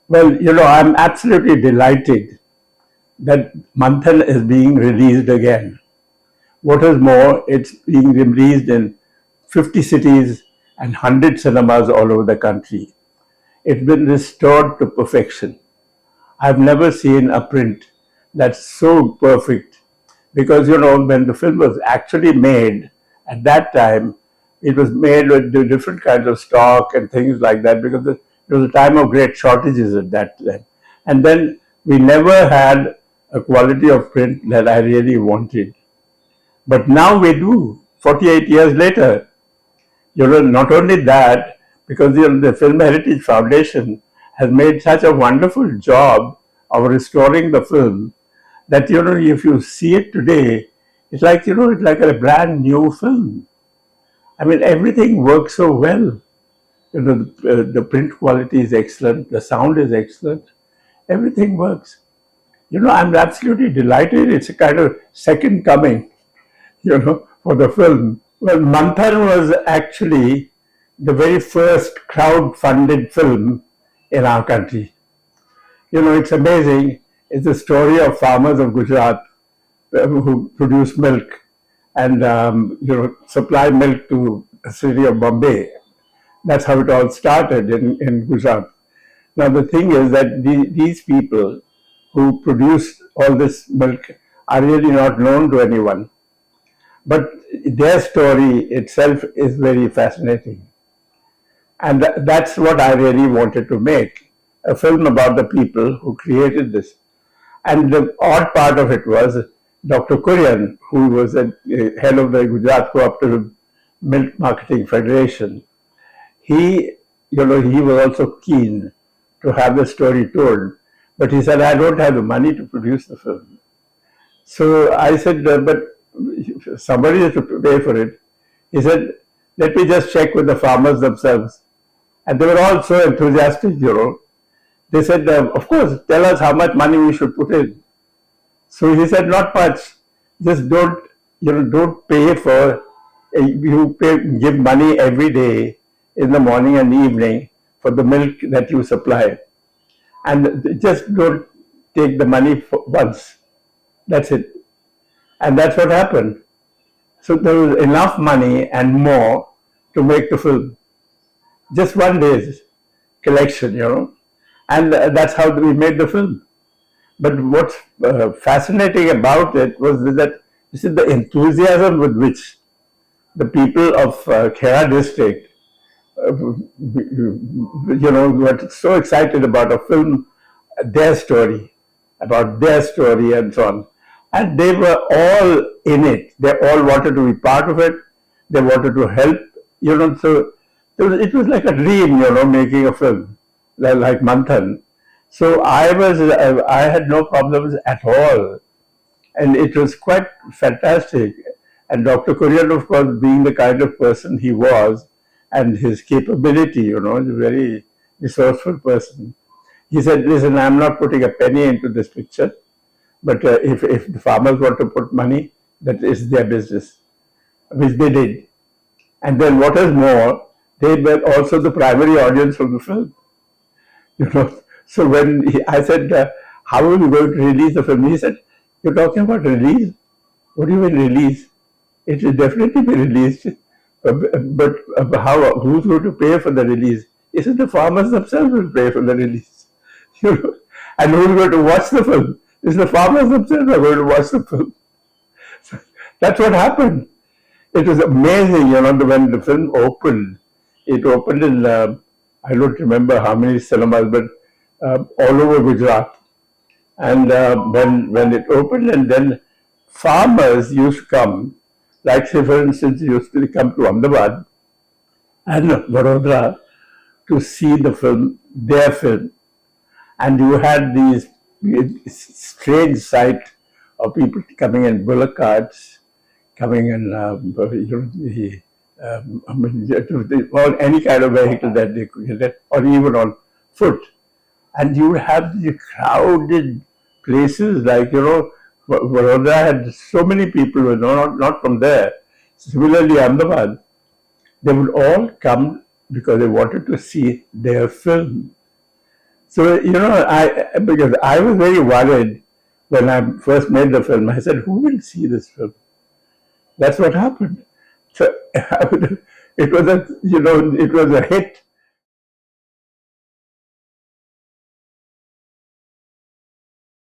Well, I'm absolutely delighted that Manthan is being released again. What is more, it's being released in 50 cities and 100 cinemas all over the country. It's been restored to perfection. I've never seen a print that's so perfect because, when the film was actually made at that time, it was made with the different kinds of stock and things like that because it was a time of great shortages at that time. And then we never had a quality of print that I really wanted. But now we do, 48 years later. Not only that, because the Film Heritage Foundation has made such a wonderful job of restoring the film that if you see it today, it's like a brand new film. I mean, everything works so well. The print quality is excellent, the sound is excellent, everything works. I'm absolutely delighted. It's a kind of second coming, for the film. Well, Manthan was actually the very first crowd-funded film in our country. It's amazing. It's the story of farmers of Gujarat who produce milk and supply milk to the city of Bombay. That's how it all started in Gujarat. Now the thing is that these people who produce all this milk are really not known to anyone. But their story itself is very fascinating. And that's what I really wanted to make, a film about the people who created this. And the odd part of it was Dr. Kurian, who was the head of the Gujarat Cooperative Milk Marketing Federation. He was also keen to have the story told, but he said, I don't have the money to produce the film. So I said, but somebody has to pay for it. He said, let me just check with the farmers themselves. And they were all so enthusiastic. They said, of course, tell us how much money we should put in. So he said, not much. Just don't pay for, give money every day in the morning and evening for the milk that you supply. And just don't take the money once. That's it. And that's what happened. So there was enough money and more to make the film. Just one day's collection. And that's how we made the film. But what's fascinating about it was that this is the enthusiasm with which the people of Khera district, were so excited about a film, about their story and so on. And they were all in it. They all wanted to be part of it. They wanted to help, so it was like a dream, making a film like Manthan. So I had no problems at all. And it was quite fantastic. And Dr. Kurian, of course, being the kind of person he was and his capability, is a very resourceful person. He said, listen, I'm not putting a penny into this picture, but if the farmers want to put money, that is their business, which they did. And then what is more, they were also the primary audience of the film. So when I said, how are we going to release the film? He said, you're talking about release? What do you mean release? It will definitely be released. But who's going to pay for the release? He said, the farmers themselves will pay for the release. And who's going to watch the film? It's the farmers themselves are going to watch the film. So that's what happened. It was amazing, when the film opened. It opened in, I don't remember how many cinemas, but all over Gujarat. And when it opened, and then farmers used to come, like say for instance, used to come to Ahmedabad and Vadodara to see the film, their film. And you had these strange sight of people coming in bullock carts, coming in or any kind of vehicle that they could get, or even on foot. And you have the crowded places like, Vadodara had so many people, not from there. Similarly, Ahmedabad, they would all come because they wanted to see their film. So, because I was very worried when I first made the film. I said, who will see this film? That's what happened. So it was a hit